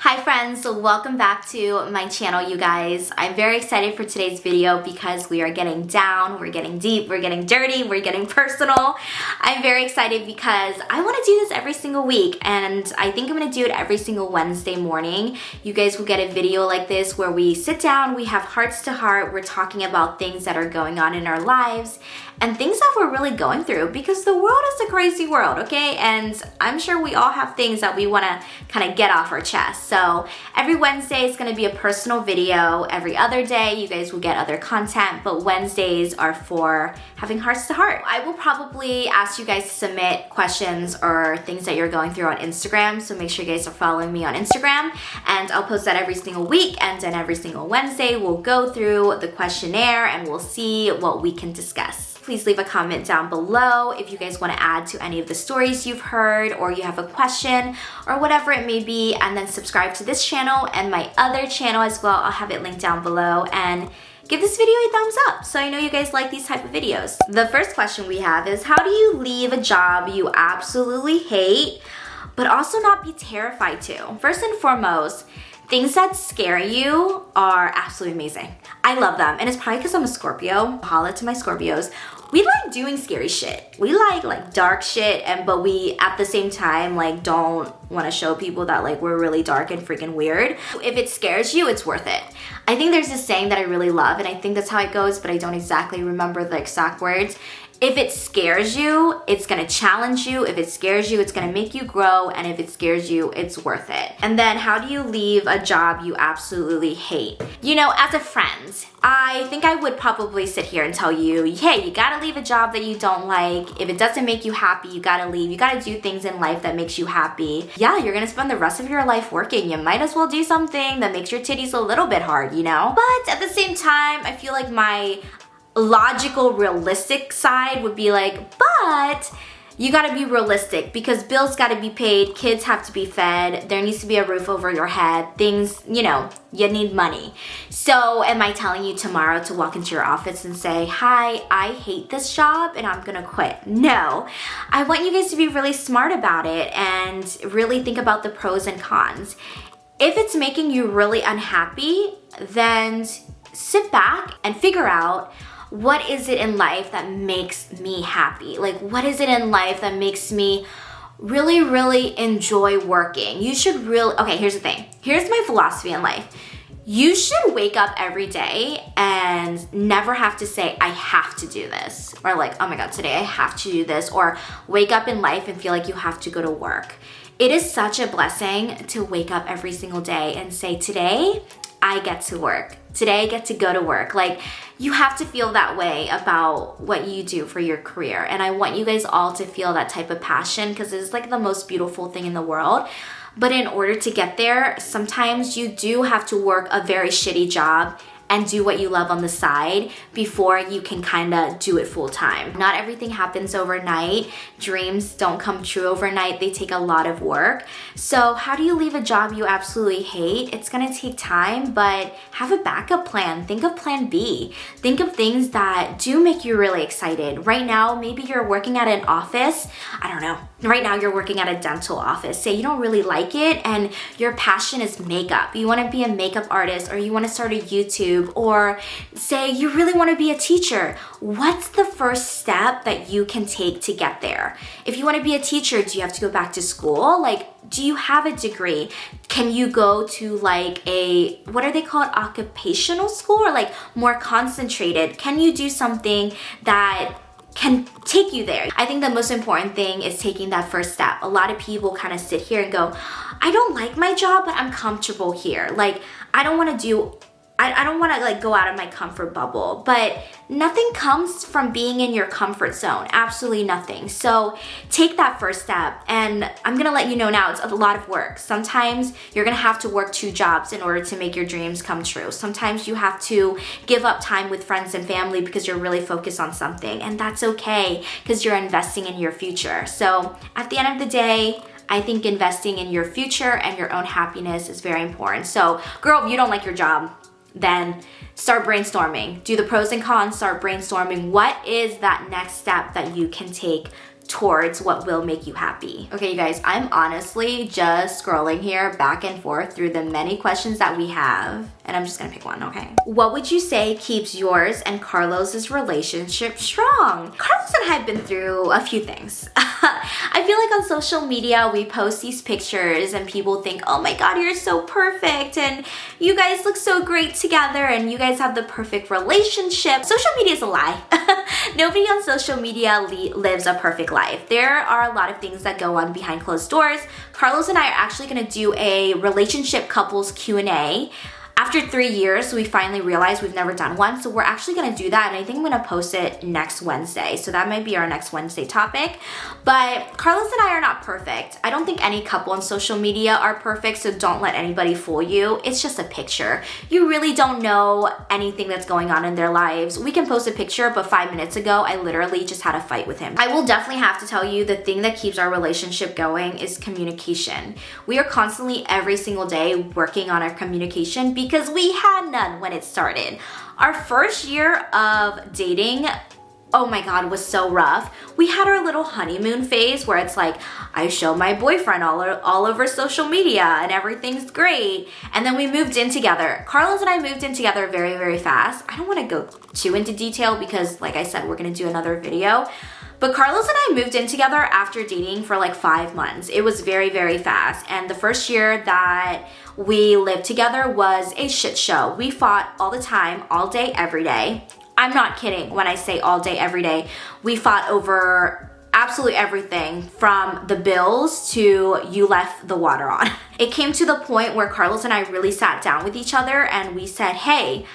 Hi friends, welcome back to my channel, you guys. I'm very excited for today's video because we are getting down, we're getting deep, we're getting dirty, we're getting personal. I'm very excited because I want to do this every single week, and I think I'm going to do it every single Wednesday morning. You guys will get a video like this where we sit down, we have hearts to heart, we're talking about things that are going on in our lives and things that we're really going through, because the world is a crazy world, okay? And I'm sure we all have things that we want to kind of get off our chest. So every Wednesday is going to be a personal video. Every other day you guys will get other content, but Wednesdays are for having hearts to heart. I will probably ask you guys to submit questions or things that you're going through on Instagram, so make sure you guys are following me on Instagram, and I'll post that every single week, and then every single Wednesday we'll go through the questionnaire and we'll see what we can discuss. Please leave a comment down below if you guys want to add to any of the stories you've heard, or you have a question or whatever it may be, and then subscribe to this channel and my other channel as well. I'll have it linked down below, and give this video a thumbs up so I know you guys like these type of videos. The first question we have is, how do you leave a job you absolutely hate but also not be terrified to? First and foremost, things that scare you are absolutely amazing. I love them, and it's probably because I'm a Scorpio. Holla to my Scorpios. We like doing scary shit. We like dark shit, but we at the same time don't want to show people that we're really dark and freaking weird. If it scares you, it's worth it. I think there's this saying that I really love, and I think that's how it goes, but I don't exactly remember the exact words. If it scares you, it's gonna challenge you. If it scares you, it's gonna make you grow. And if it scares you, it's worth it. And then how do you leave a job you absolutely hate? You know, as a friend, I think I would probably sit here and tell you, hey, you gotta leave a job that you don't like. If it doesn't make you happy, you gotta leave. You gotta do things in life that makes you happy. Yeah, you're gonna spend the rest of your life working. You might as well do something that makes your titties a little bit hard, you know? But at the same time, I feel like my logical, realistic side would be but you gotta be realistic, because bills gotta be paid, kids have to be fed, there needs to be a roof over your head, things, you need money. So am I telling you tomorrow to walk into your office and say, hi, I hate this job and I'm gonna quit? No. I want you guys to be really smart about it and really think about the pros and cons. If it's making you really unhappy, then sit back and figure out, what is it in life that makes me happy? What is it in life that makes me really, really enjoy working? You should okay, here's the thing. Here's my philosophy in life. You should wake up every day and never have to say, I have to do this. Or oh my God, today I have to do this. Or wake up in life and feel like you have to go to work. It is such a blessing to wake up every single day and say, today I get to work. Today I get to go to work. You have to feel that way about what you do for your career. And I want you guys all to feel that type of passion, because it's the most beautiful thing in the world. But in order to get there, sometimes you do have to work a very shitty job and do what you love on the side before you can kind of do it full time. Not everything happens overnight. Dreams don't come true overnight. They take a lot of work. So how do you leave a job you absolutely hate? It's gonna take time, but have a backup plan. Think of plan B. Think of things that do make you really excited. Right now, maybe you're working at an office. I don't know. Right now you're working at a dental office. Say you don't really like it and your passion is makeup. You wanna be a makeup artist, or you wanna start a YouTube, or say you really want to be a teacher. What's the first step that you can take to get there? If you want to be a teacher, do you have to go back to school? Do you have a degree? Can you go to what are they called, occupational school, or more concentrated? Can you do something that can take you there? I think the most important thing is taking that first step. A lot of people kind of sit here and go, I don't like my job, but I'm comfortable here. I don't want to go out of my comfort bubble, but nothing comes from being in your comfort zone. Absolutely nothing. So take that first step, and I'm gonna let you know now, it's a lot of work. Sometimes you're gonna have to work 2 jobs in order to make your dreams come true. Sometimes you have to give up time with friends and family because you're really focused on something, and that's okay, because you're investing in your future. So at the end of the day, I think investing in your future and your own happiness is very important. So girl, if you don't like your job, then start brainstorming. Do the pros and cons, start brainstorming. What is that next step that you can take towards what will make you happy. Okay, you guys, I'm honestly just scrolling here back and forth through the many questions that we have, and I'm just gonna pick one, okay? What would you say keeps yours and Carlos's relationship strong? Carlos and I have been through a few things. I feel like on social media, we post these pictures and people think, oh my God, you're so perfect, and you guys look so great together, and you guys have the perfect relationship. Social media is a lie. Nobody on social media lives a perfect life. There are a lot of things that go on behind closed doors. Carlos and I are actually gonna do a relationship couples Q&A. After 3 years, we finally realized we've never done one, so we're actually gonna do that, and I think I'm gonna post it next Wednesday. So that might be our next Wednesday topic. But Carlos and I are not perfect. I don't think any couple on social media are perfect, so don't let anybody fool you. It's just a picture. You really don't know anything that's going on in their lives. We can post a picture, but 5 minutes ago, I literally just had a fight with him. I will definitely have to tell you, the thing that keeps our relationship going is communication. We are constantly, every single day, working on our communication because we had none when it started. Our first year of dating, oh my God, was so rough. We had our little honeymoon phase where it's like, I show my boyfriend all over social media and everything's great. And then we moved in together. Carlos and I moved in together very, very fast. I don't want to go too into detail because, like I said, we're going to do another video. But Carlos and I moved in together after dating for like 5 months. It was very, very fast. And the first year that we lived together was a shit show. We fought all the time, all day, every day. I'm not kidding when I say all day, every day. We fought over absolutely everything from the bills to you left the water on. It came to the point where Carlos and I really sat down with each other and we said, hey,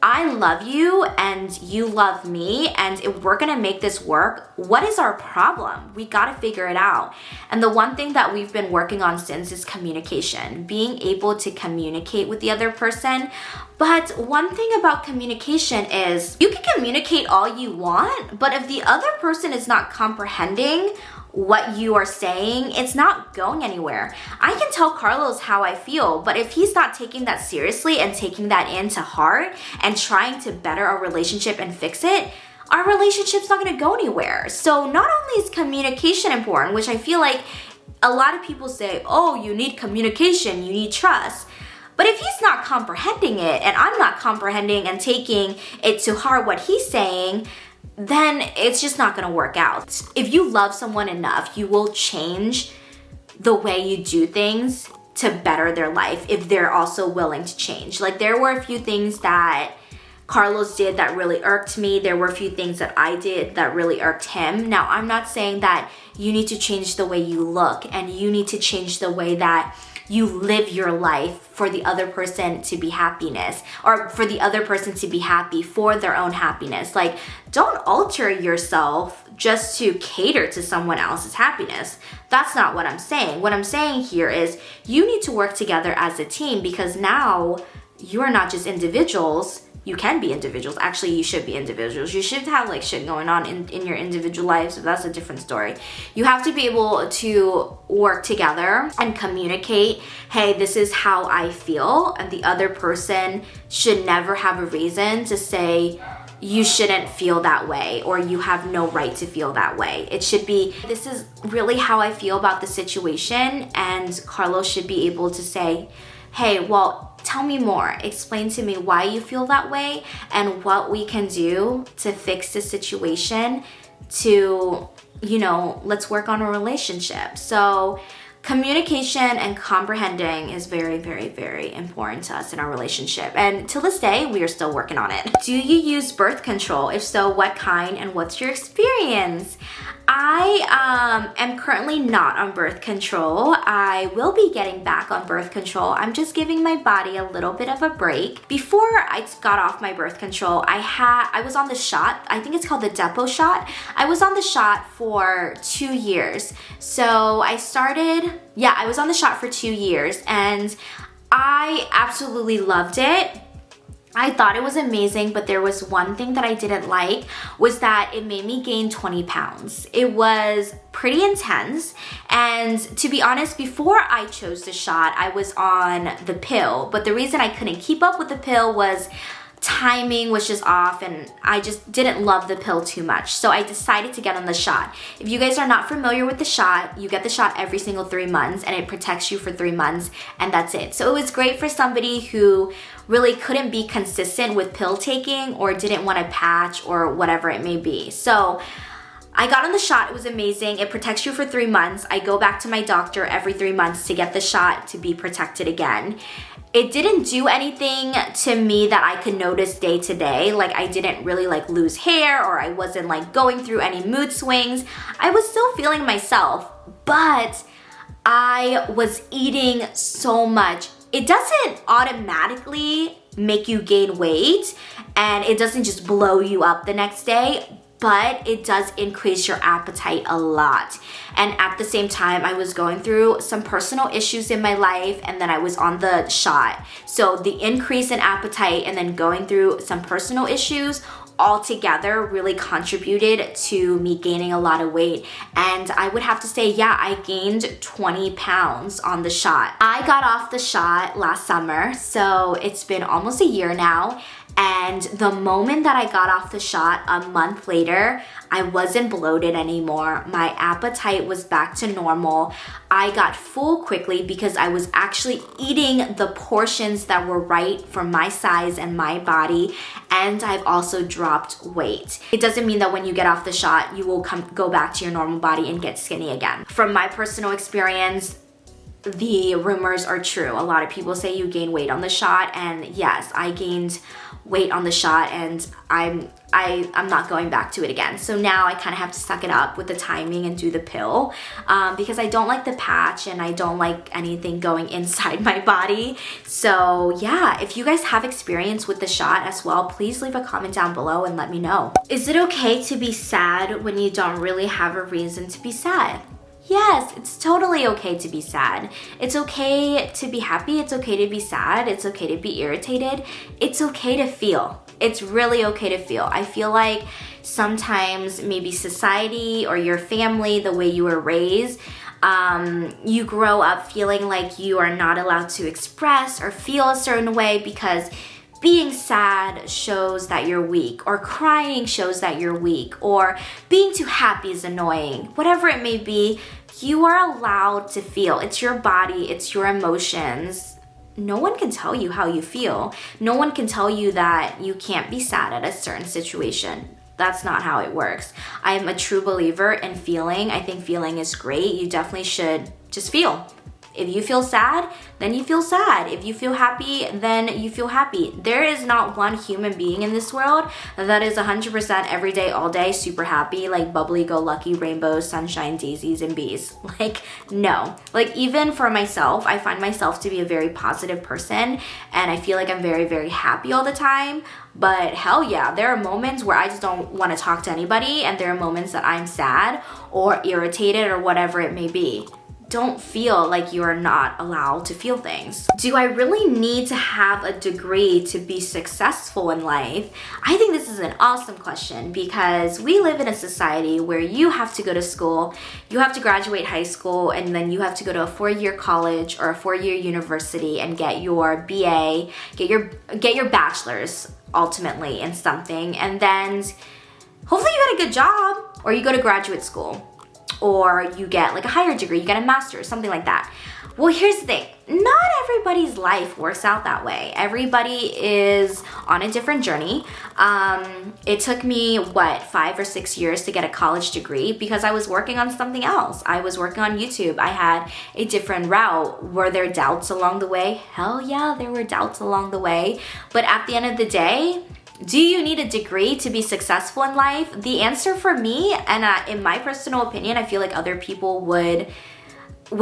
I love you and you love me, and if we're gonna make this work, what is our problem? We gotta figure it out. And the one thing that we've been working on since is communication, being able to communicate with the other person. But one thing about communication is you can communicate all you want, but if the other person is not comprehending what you are saying, it's not going anywhere. I can tell Carlos how I feel, but if he's not taking that seriously and taking that into heart and trying to better our relationship and fix it, our relationship's not gonna go anywhere. So not only is communication important, which I feel like a lot of people say, oh, you need communication, you need trust. But if he's not comprehending it and I'm not comprehending and taking it to heart what he's saying, then it's just not gonna work out. If you love someone enough, you will change the way you do things to better their life if they're also willing to change. Like, there were a few things that Carlos did that really irked me. There were a few things that I did that really irked him. Now, I'm not saying that you need to change the way you look and you need to change the way that you live your life for the other person to be happiness, or for the other person to be happy for their own happiness. Like, don't alter yourself just to cater to someone else's happiness. That's not what I'm saying. What I'm saying here is you need to work together as a team, because now you're not just individuals. You can be individuals. Actually, you should be individuals. You should have like shit going on in your individual lives, but that's a different story. You have to be able to work together and communicate, hey, this is how I feel, and the other person should never have a reason to say, you shouldn't feel that way, or you have no right to feel that way. It should be, this is really how I feel about the situation, and Carlos should be able to say, hey, well, tell me more. Explain to me why you feel that way and what we can do to fix the situation to, you know, let's work on a relationship. So communication and comprehending is very, very, very important to us in our relationship. And till this day, we are still working on it. Do you use birth control? If so, what kind and what's your experience? I am currently not on birth control. I will be getting back on birth control. I'm just giving my body a little bit of a break. Before I got off my birth control, I was on the shot. I think it's called the depot shot. I was on the shot for 2 years. So I was on the shot for 2 years and I absolutely loved it. I thought it was amazing, but there was one thing that I didn't like, was that it made me gain 20 pounds. It was pretty intense, and to be honest, before I chose the shot, I was on the pill, but the reason I couldn't keep up with the pill was timing was just off and I just didn't love the pill too much. So I decided to get on the shot. If you guys are not familiar with the shot, you get the shot every single 3 months and it protects you for 3 months and that's it. So it was great for somebody who really couldn't be consistent with pill taking or didn't want a patch or whatever it may be. So I got on the shot, it was amazing. It protects you for 3 months. I go back to my doctor every 3 months to get the shot to be protected again. It didn't do anything to me that I could notice day to day. Like I didn't really like lose hair or I wasn't like going through any mood swings. I was still feeling myself, but I was eating so much. It doesn't automatically make you gain weight and it doesn't just blow you up the next day, but it does increase your appetite a lot. And at the same time, I was going through some personal issues in my life and then I was on the shot. So the increase in appetite and then going through some personal issues all together really contributed to me gaining a lot of weight. And I would have to say, yeah, I gained 20 pounds on the shot. I got off the shot last summer, so it's been almost a year now. And the moment that I got off the shot, a month later, I wasn't bloated anymore. My appetite was back to normal. I got full quickly because I was actually eating the portions that were right for my size and my body. And I've also dropped weight. It doesn't mean that when you get off the shot, you will go back to your normal body and get skinny again. From my personal experience, the rumors are true. A lot of people say you gain weight on the shot, and yes, I gained weight on the shot and I'm not going back to it again. So now I kind of have to suck it up with the timing and do the pill because I don't like the patch and I don't like anything going inside my body. So yeah, if you guys have experience with the shot as well, please leave a comment down below and let me know. Is it okay to be sad when you don't really have a reason to be sad? Yes, it's totally okay to be sad. It's okay to be happy. It's okay to be sad. It's okay to be irritated. It's okay to feel. It's really okay to feel. I feel like sometimes maybe society or your family, the way you were raised, you grow up feeling like you are not allowed to express or feel a certain way because being sad shows that you're weak, or crying shows that you're weak, or being too happy is annoying. Whatever it may be, you are allowed to feel. It's your body, it's your emotions. No one can tell you how you feel. No one can tell you that you can't be sad at a certain situation. That's not how it works. I'm a true believer in feeling. I think feeling is great. You definitely should just feel. If you feel sad, then you feel sad. If you feel happy, then you feel happy. There is not one human being in this world that is 100% every day, all day, super happy, like bubbly, go lucky, rainbows, sunshine, daisies, and bees. Like, no. Like, even for myself, I find myself to be a very positive person, and I feel like I'm very, very happy all the time. But hell yeah, there are moments where I just don't want to talk to anybody, and there are moments that I'm sad or irritated or whatever it may be. Don't feel like you are not allowed to feel things. Do I really need to have a degree to be successful in life? I think this is an awesome question because we live in a society where you have to go to school, you have to graduate high school, and then you have to go to a 4-year college or a 4-year university and get your BA, get your bachelor's ultimately in something, and then hopefully you get a good job, or you go to graduate school, or you get like a higher degree, you get a master's, something like that. Well, here's the thing. Not everybody's life works out that way. Everybody is on a different journey. It took me, 5 or 6 years to get a college degree because I was working on something else. I was working on YouTube. I had a different route. Were there doubts along the way? Hell yeah, there were doubts along the way. But at the end of the day, do you need a degree to be successful in life? The answer for me, and in my personal opinion, I feel like other people would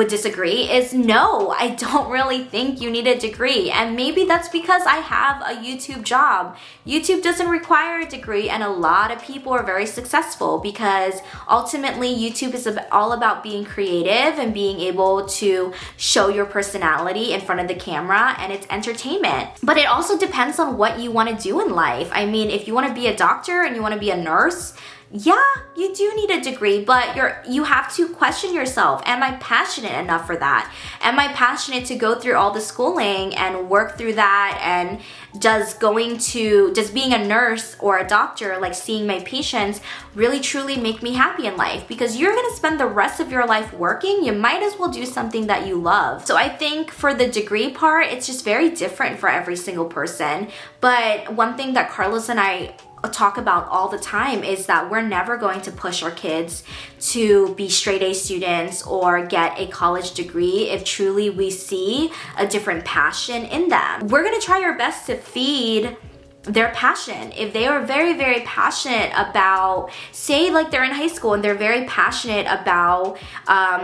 disagree, is no. I don't really think you need a degree. And maybe that's because I have a YouTube job. YouTube doesn't require a degree, and a lot of people are very successful because ultimately YouTube is all about being creative and being able to show your personality in front of the camera, and it's entertainment. But it also depends on what you want to do in life. I mean, if you want to be a doctor and you want to be a nurse, yeah, you do need a degree, but you have to question yourself. Am I passionate enough for that? Am I passionate to go through all the schooling and work through that? And does being a nurse or a doctor, like seeing my patients, really truly make me happy in life? Because you're gonna spend the rest of your life working, you might as well do something that you love. So I think for the degree part, it's just very different for every single person. But one thing that Carlos and I talk about all the time is that we're never going to push our kids to be straight A students or get a college degree if truly we see a different passion in them. We're gonna try our best to feed their passion. If they are very, very passionate about, say like they're in high school and they're very passionate about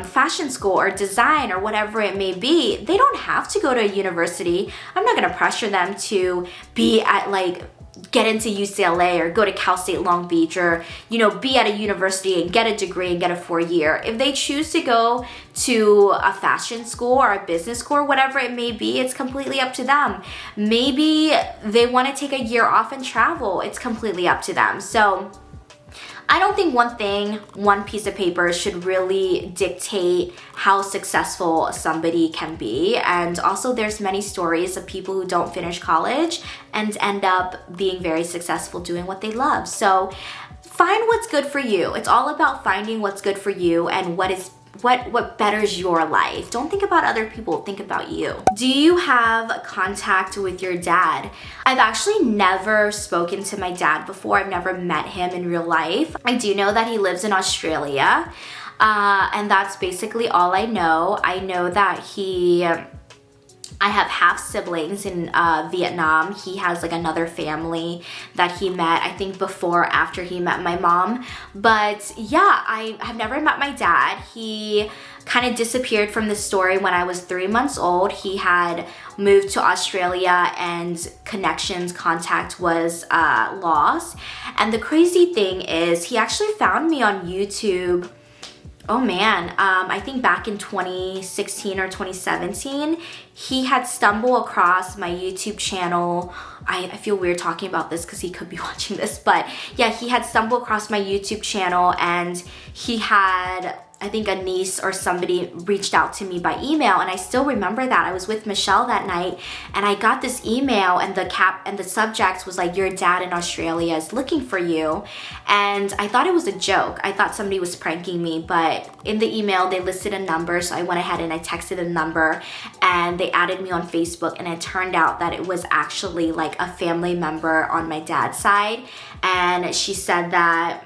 fashion school or design or whatever it may be, they don't have to go to a university. I'm not gonna pressure them to be at get into UCLA or go to Cal State Long Beach or, be at a university and get a degree and get a 4-year. If they choose to go to a fashion school or a business school or whatever it may be, it's completely up to them. Maybe they want to take a year off and travel. It's completely up to them. So I don't think one piece of paper should really dictate how successful somebody can be. And also there's many stories of people who don't finish college and end up being very successful doing what they love. So find what's good for you. It's all about finding what's good for you and what betters your life. Don't think about other people, think about you. Do you have contact with your dad? I've actually never spoken to my dad before. I've never met him in real life. I do know that he lives in Australia, and that's basically all I know. I know that I have half siblings in Vietnam. He has another family that he met, I think before or after he met my mom. But yeah, I have never met my dad. He kind of disappeared from the story when I was 3 months old. He had moved to Australia and contact was lost. And the crazy thing is he actually found me on YouTube. Oh man, I think back in 2016 or 2017, he had stumbled across my YouTube channel. I feel weird talking about this because he could be watching this, but yeah, he had stumbled across my YouTube channel and he had, I think a niece or somebody reached out to me by email, and I still remember that. I was with Michelle that night and I got this email and the subject was like, your dad in Australia is looking for you. And I thought it was a joke. I thought somebody was pranking me, but in the email they listed a number, so I went ahead and I texted a number and they added me on Facebook, and it turned out that it was actually a family member on my dad's side. And she said that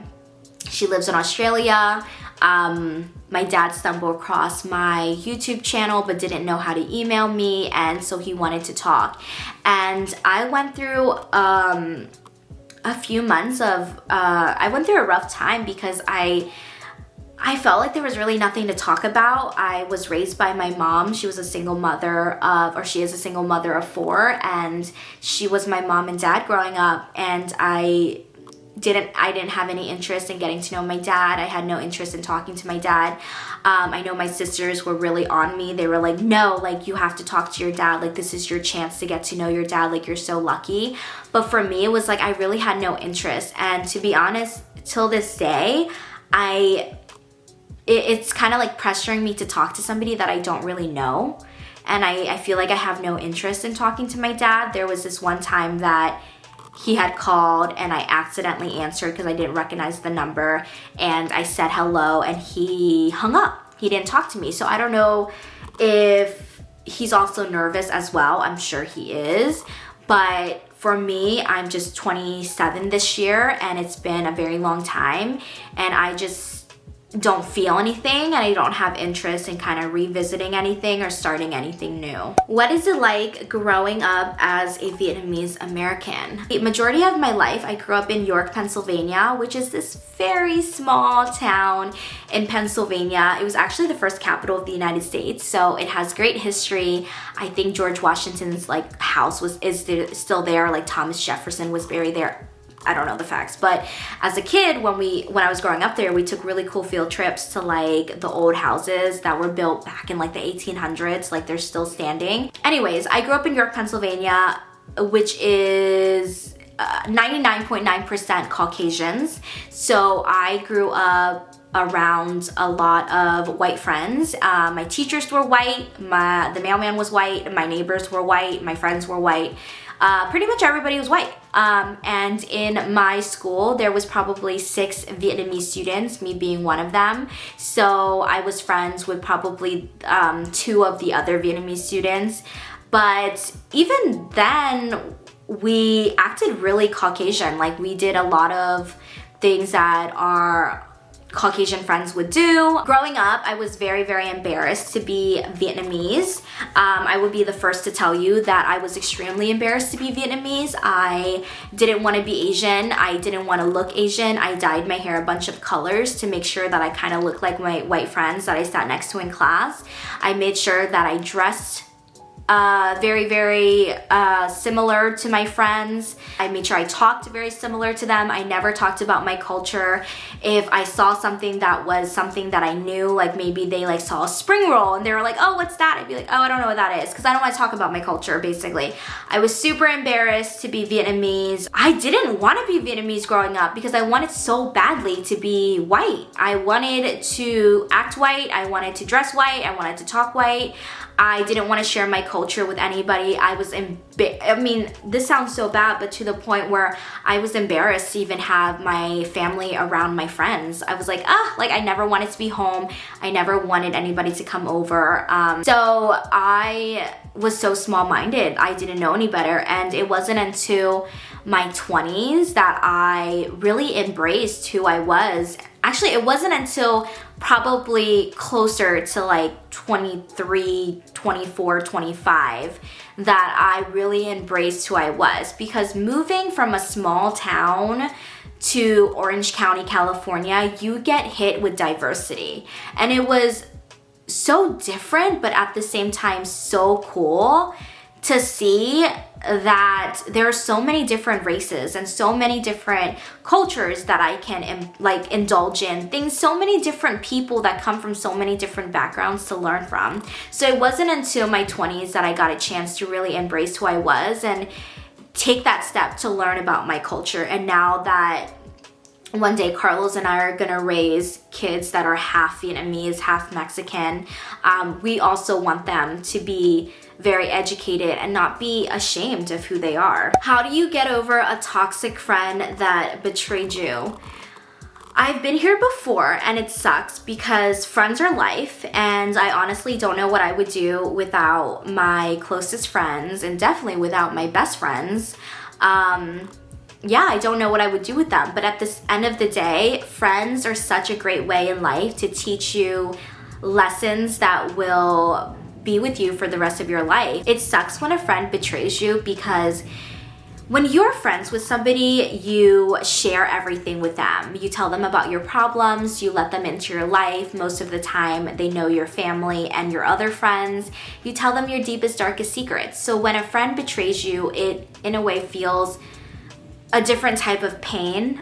she lives in Australia. My dad stumbled across my YouTube channel but didn't know how to email me, and so he wanted to talk. And I went through a few months of I went through a rough time because I felt like there was really nothing to talk about. I was raised by my mom. She was a single mother she is a single mother of 4, and she was my mom and dad growing up, and I didn't have any interest in getting to know my dad. I had no interest in talking to my dad. I know my sisters were really on me. They were like, no, you have to talk to your dad. This is your chance to get to know your dad. You're so lucky. But for me, it was I really had no interest. And to be honest, till this day, it's kind of pressuring me to talk to somebody that I don't really know. And I feel like I have no interest in talking to my dad. There was this one time that he had called and I accidentally answered because I didn't recognize the number, and I said hello and he hung up. He didn't talk to me. So I don't know if he's also nervous as well. I'm sure he is. But for me, I'm just 27 this year and it's been a very long time, and I just don't feel anything and I don't have interest in kind of revisiting anything or starting anything new. What is it like growing up as a Vietnamese American? The majority of my life, I grew up in York, Pennsylvania, which is this very small town in Pennsylvania. It was actually the first capital of the United States, so it has great history. I think George Washington's house is still there. Thomas Jefferson was buried there. I don't know the facts, but as a kid, when I was growing up there, we took really cool field trips to the old houses that were built back in the 1800s. They're still standing. Anyways, I grew up in York, Pennsylvania, which is 99.9% Caucasians. So I grew up around a lot of white friends. My teachers were white, the mailman was white, my neighbors were white, my friends were white. Pretty much everybody was white. And in my school, there was probably 6 Vietnamese students, me being one of them. So I was friends with probably 2 of the other Vietnamese students. But even then, we acted really Caucasian. Like, we did a lot of things that our Caucasian friends would do. Growing up, I was very, very embarrassed to be Vietnamese. I would be the first to tell you that I was extremely embarrassed to be Vietnamese. I didn't want to be Asian. I didn't want to look Asian. I dyed my hair a bunch of colors to make sure that I kind of looked like my white friends that I sat next to in class. I made sure that I dressed very, very similar to my friends. I made sure I talked very similar to them. I never talked about my culture. If I saw something that was something that I knew, like maybe they like saw a spring roll and they were like, oh, what's that? I'd be like, oh, I don't know what that is, because I don't want to talk about my culture, basically. I was super embarrassed to be Vietnamese. I didn't want to be Vietnamese growing up because I wanted so badly to be white. I wanted to act white. I wanted to dress white. I wanted to talk white. I didn't want to share my culture with anybody. I mean, this sounds so bad, but to the point where I was embarrassed to even have my family around my friends. I was like, like I never wanted to be home. I never wanted anybody to come over. So I was so small-minded. I didn't know any better. And it wasn't until my 20s that I really embraced who I was. Actually, it wasn't until probably closer to like 23, 24, 25 that I really embraced who I was, because moving from a small town to Orange County, California, you get hit with diversity. And it was so different, but at the same time so cool to see that there are so many different races and so many different cultures that I can like indulge in things, so many different people that come from so many different backgrounds to learn from. So it wasn't until my 20s that I got a chance to really embrace who I was and take that step to learn about my culture. And now that one day Carlos and I are gonna raise kids that are half Vietnamese, half Mexican, we also want them to be very educated and not be ashamed of who they are. How do you get over a toxic friend that betrayed you? I've been here before and it sucks because friends are life, and I honestly don't know what I would do without my closest friends, and definitely without my best friends. Yeah, I don't know what I would do with them. But at the end of the day, friends are such a great way in life to teach you lessons that will be with you for the rest of your life. It sucks when a friend betrays you, because when you're friends with somebody, you share everything with them. You tell them about your problems, you let them into your life. Most of the time, they know your family and your other friends. You tell them your deepest, darkest secrets. So when a friend betrays you, it in a way feels a different type of pain.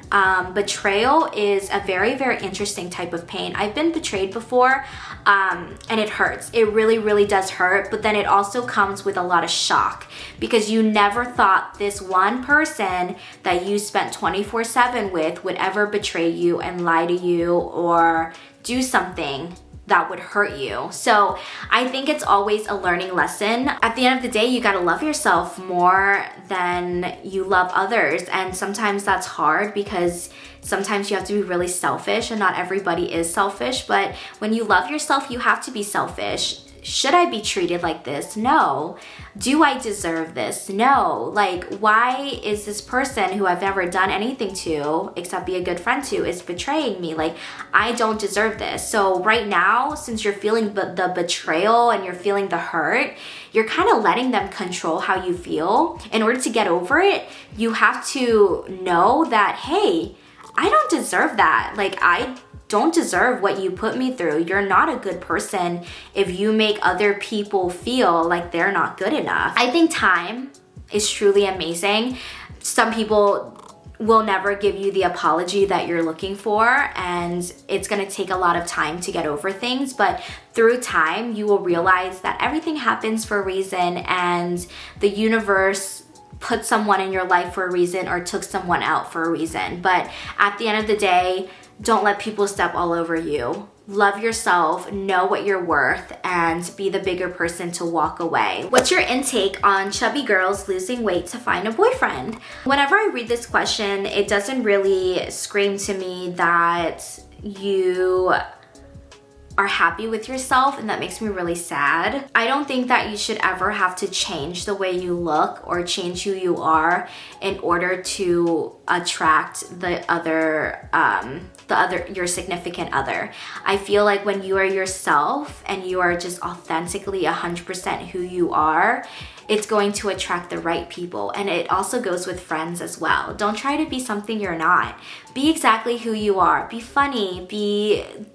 Betrayal is a very, very interesting type of pain. I've been betrayed before, and it hurts. It really, really does hurt, but then it also comes with a lot of shock, because you never thought this one person that you spent 24/7 with would ever betray you and lie to you or do something that would hurt you. So I think it's always a learning lesson. At the end of the day, you gotta love yourself more than you love others. And sometimes that's hard, because sometimes you have to be really selfish, and not everybody is selfish. But when you love yourself, you have to be selfish. Should I be treated like this? No. Do I deserve this? No. Like, why is this person who I've never done anything to except be a good friend to is betraying me? Like, I don't deserve this. So right now, since you're feeling the betrayal and you're feeling the hurt, you're kind of letting them control how you feel. In order to get over it, you have to know that, hey, I don't deserve that. Like, I don't deserve what you put me through. You're not a good person if you make other people feel like they're not good enough. I think time is truly amazing. Some people will never give you the apology that you're looking for, and it's gonna take a lot of time to get over things, but through time, you will realize that everything happens for a reason, and the universe put someone in your life for a reason or took someone out for a reason. But at the end of the day, don't let people step all over you. Love yourself, know what you're worth, and be the bigger person to walk away. What's your intake on chubby girls losing weight to find a boyfriend? Whenever I read this question, it doesn't really scream to me that you are happy with yourself, and that makes me really sad. I don't think that you should ever have to change the way you look or change who you are in order to attract your significant other. I feel like when you are yourself and you are just authentically 100% who you are, it's going to attract the right people. And it also goes with friends as well. Don't try to be something you're not. Be exactly who you are. Be funny.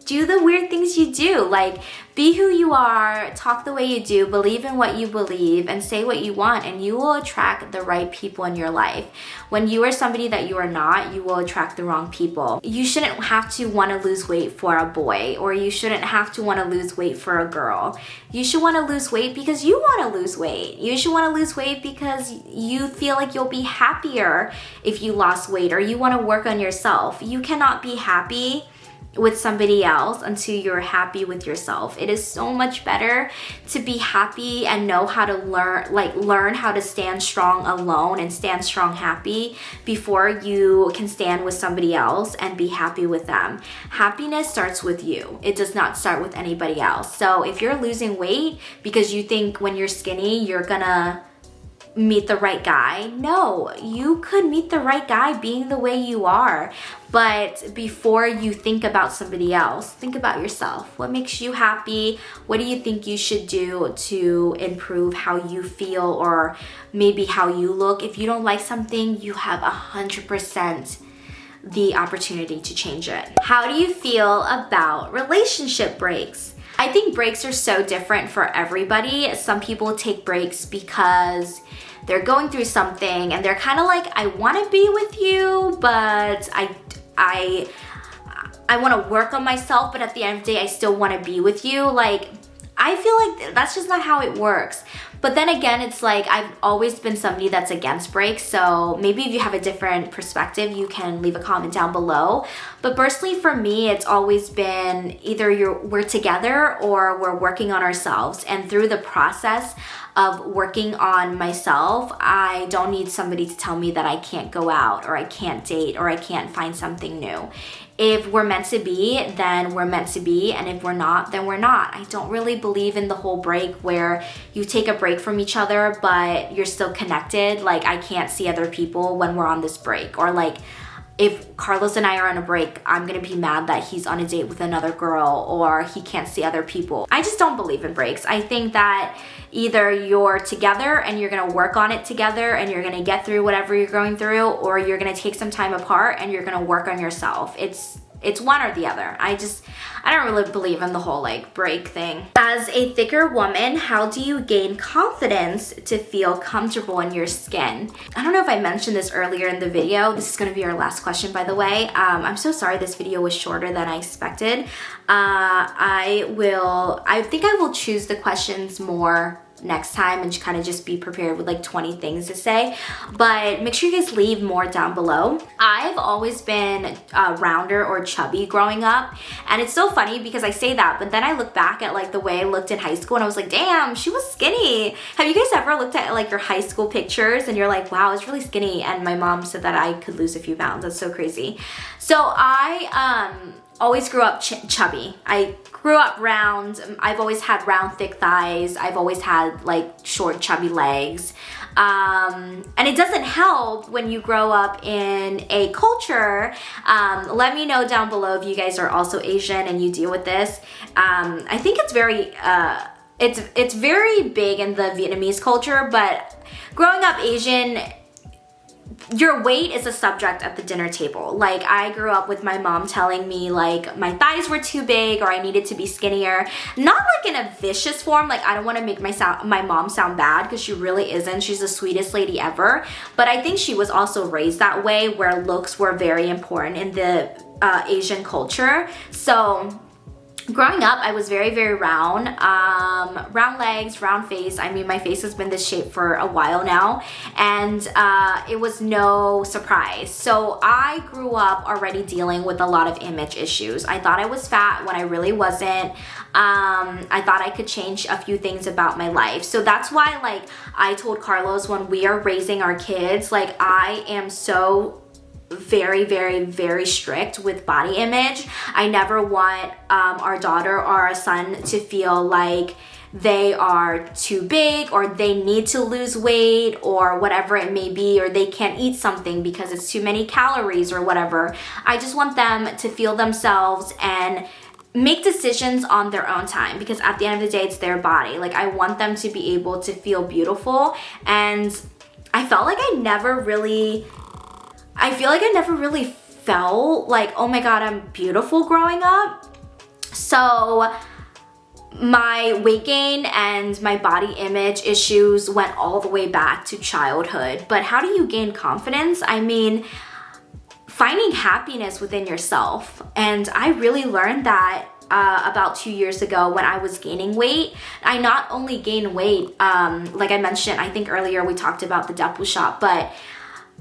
Do the weird things you do. Like, be who you are, talk the way you do, believe in what you believe, and say what you want, and you will attract the right people in your life. When you are somebody that you are not, you will attract the wrong people. You shouldn't have to want to lose weight for a boy, or you shouldn't have to want to lose weight for a girl. You should want to lose weight because you want to lose weight. You should want to lose weight because you feel like you'll be happier if you lost weight, or you want to work on yourself. You cannot be happy with somebody else until you're happy with yourself. It is so much better to be happy and know how to learn how to stand strong alone and stand strong happy before you can stand with somebody else and be happy with them. Happiness starts with you. It does not start with anybody else. So if you're losing weight because you think when you're skinny you're gonna meet the right guy, no, you could meet the right guy being the way you are. But before you think about somebody else, think about yourself. What makes you happy? What do you think you should do to improve how you feel or maybe how you look? If you don't like something, you have 100% the opportunity to change it. How do you feel about relationship breaks? I think breaks are so different for everybody. Some people take breaks because they're going through something and they're kind of like, I want to be with you, but I want to work on myself, but at the end of the day, I still want to be with you. Like, I feel like that's just not how it works. But then again, it's like I've always been somebody that's against breaks, so maybe if you have a different perspective, you can leave a comment down below. But personally for me, it's always been either we're together or we're working on ourselves. And through the process of working on myself, I don't need somebody to tell me that I can't go out or I can't date or I can't find something new. If we're meant to be, then we're meant to be, and if we're not, then we're not. I don't really believe in the whole break where you take a break from each other, but you're still connected. Like, I can't see other people when we're on this break. Or like, if Carlos and I are on a break, I'm gonna be mad that he's on a date with another girl or he can't see other people. I just don't believe in breaks. I think that either you're together and you're gonna work on it together and you're gonna get through whatever you're going through, or you're gonna take some time apart and you're gonna work on yourself. It's one or the other. I don't really believe in the whole like break thing. As a thicker woman, how do you gain confidence to feel comfortable in your skin? I don't know if I mentioned this earlier in the video. This is gonna be our last question, by the way. I'm so sorry this video was shorter than I expected. I think I will choose the questions more next time and kind of just be prepared with like 20 things to say, but make sure you guys leave more down below. I've always been rounder or chubby growing up, and it's so funny because I say that, but then I look back at like the way I looked in high school and I was like, damn, she was skinny. Have you guys ever looked at like your high school pictures and you're like, wow, it's really skinny? And my mom said that I could lose a few pounds. That's so crazy. So I always grew up chubby. I grew up round. I've always had round, thick thighs. I've always had like short, chubby legs. And it doesn't help when you grow up in a culture. Let me know down below if you guys are also Asian and you deal with this. I think it's very, it's very big in the Vietnamese culture, but growing up Asian, your weight is a subject at the dinner table. Like, I grew up with my mom telling me like my thighs were too big or I needed to be skinnier. Not like in a vicious form. Like, I don't want to make my mom sound bad because she really isn't. She's the sweetest lady ever. But I think she was also raised that way where looks were very important in the Asian culture. So growing up, I was very, very round. Round legs, round face. I mean, my face has been this shape for a while now, and it was no surprise. So I grew up already dealing with a lot of image issues. I thought I was fat when I really wasn't. I thought I could change a few things about my life. So that's why, like, I told Carlos when we are raising our kids, like, I am so very, very, very strict with body image. I never want our daughter or our son to feel like they are too big or they need to lose weight or whatever it may be, or they can't eat something because it's too many calories or whatever. I just want them to feel themselves and make decisions on their own time, because at the end of the day, it's their body. Like, I want them to be able to feel beautiful, and I felt like I never really felt like, oh my God, I'm beautiful growing up. So my weight gain and my body image issues went all the way back to childhood. But how do you gain confidence? I mean, finding happiness within yourself. And I really learned that about 2 years ago when I was gaining weight. I not only gained weight, like I mentioned, I think earlier we talked about the Depu shop, but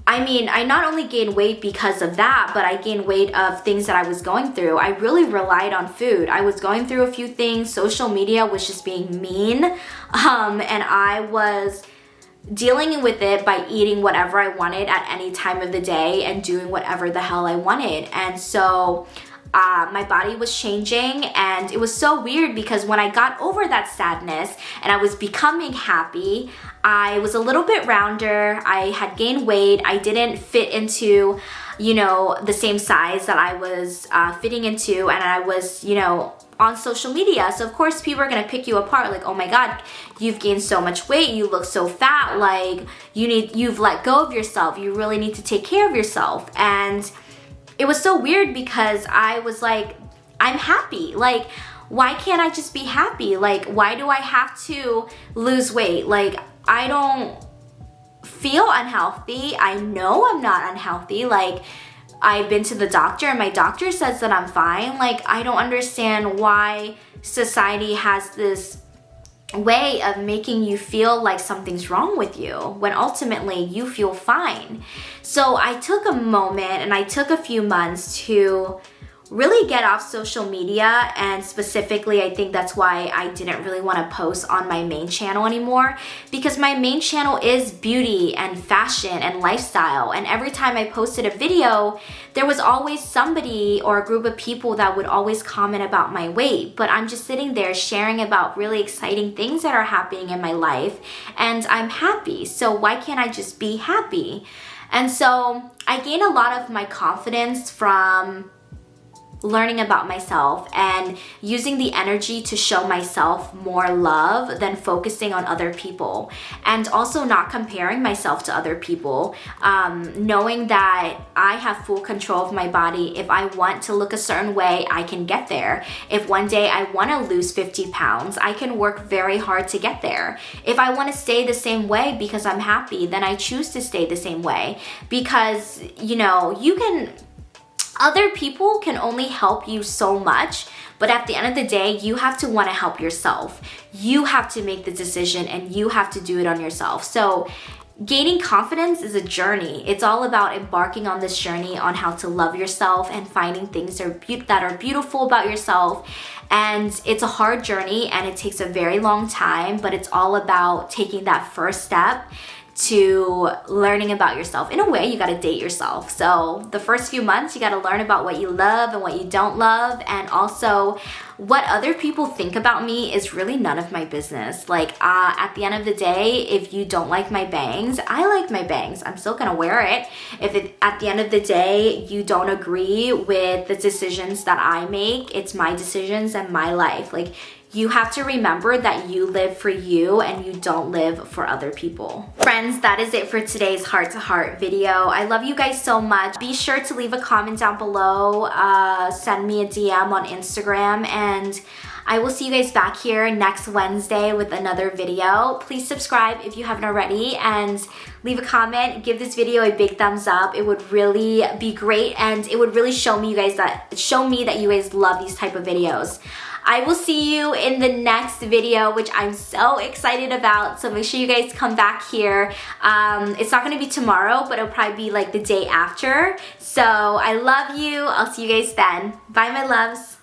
I mean, I not only gained weight because of that, but I gained weight of things that I was going through. I really relied on food. I was going through a few things. Social media was just being mean. And I was dealing with it by eating whatever I wanted at any time of the day and doing whatever the hell I wanted. And so my body was changing, and it was so weird because when I got over that sadness and I was becoming happy, I was a little bit rounder. I had gained weight. I didn't fit into, you know, the same size that I was fitting into, and I was, you know, on social media. So of course people are gonna pick you apart, like, oh my God, you've gained so much weight, you look so fat, like you've let go of yourself, you really need to take care of yourself. And it was so weird because I was like, I'm happy. Like, why can't I just be happy? Like, why do I have to lose weight? Like, I don't feel unhealthy. I know I'm not unhealthy. Like, I've been to the doctor and my doctor says that I'm fine. Like, I don't understand why society has this way of making you feel like something's wrong with you when ultimately you feel fine. So I took a moment and I took a few months to really get off social media, and specifically I think that's why I didn't really want to post on my main channel anymore, because my main channel is beauty and fashion and lifestyle, and every time I posted a video there was always somebody or a group of people that would always comment about my weight. But I'm just sitting there sharing about really exciting things that are happening in my life, and I'm happy. So why can't I just be happy? And so I gained a lot of my confidence from learning about myself and using the energy to show myself more love than focusing on other people, and also not comparing myself to other people, knowing that I have full control of my body. If I want to look a certain way, I can get there. If one day I want to lose 50 pounds, I can work very hard to get there. If I want to stay the same way because I'm happy, then I choose to stay the same way, because, you know, other people can only help you so much, but at the end of the day, you have to want to help yourself. You have to make the decision and you have to do it on yourself. So gaining confidence is a journey. It's all about embarking on this journey on how to love yourself and finding things that are beautiful about yourself. And it's a hard journey and it takes a very long time, but it's all about taking that first step to learning about yourself. In a way, you gotta date yourself. So the first few months, you gotta learn about what you love and what you don't love, and also what other people think about me is really none of my business. Like, at the end of the day, if you don't like my bangs, I like my bangs. I'm still gonna wear it. At the end of the day, you don't agree with the decisions that I make, it's my decisions and my life. Like, you have to remember that you live for you and you don't live for other people. Friends, that is it for today's heart-to-heart video. I love you guys so much. Be sure to leave a comment down below, send me a DM on Instagram, and I will see you guys back here next Wednesday with another video. Please subscribe if you haven't already and leave a comment. Give this video a big thumbs up. It would really be great and it would really show me that you guys love these type of videos. I will see you in the next video, which I'm so excited about, so make sure you guys come back here. It's not gonna be tomorrow, but it'll probably be like the day after. So I love you. I'll see you guys then. Bye, my loves.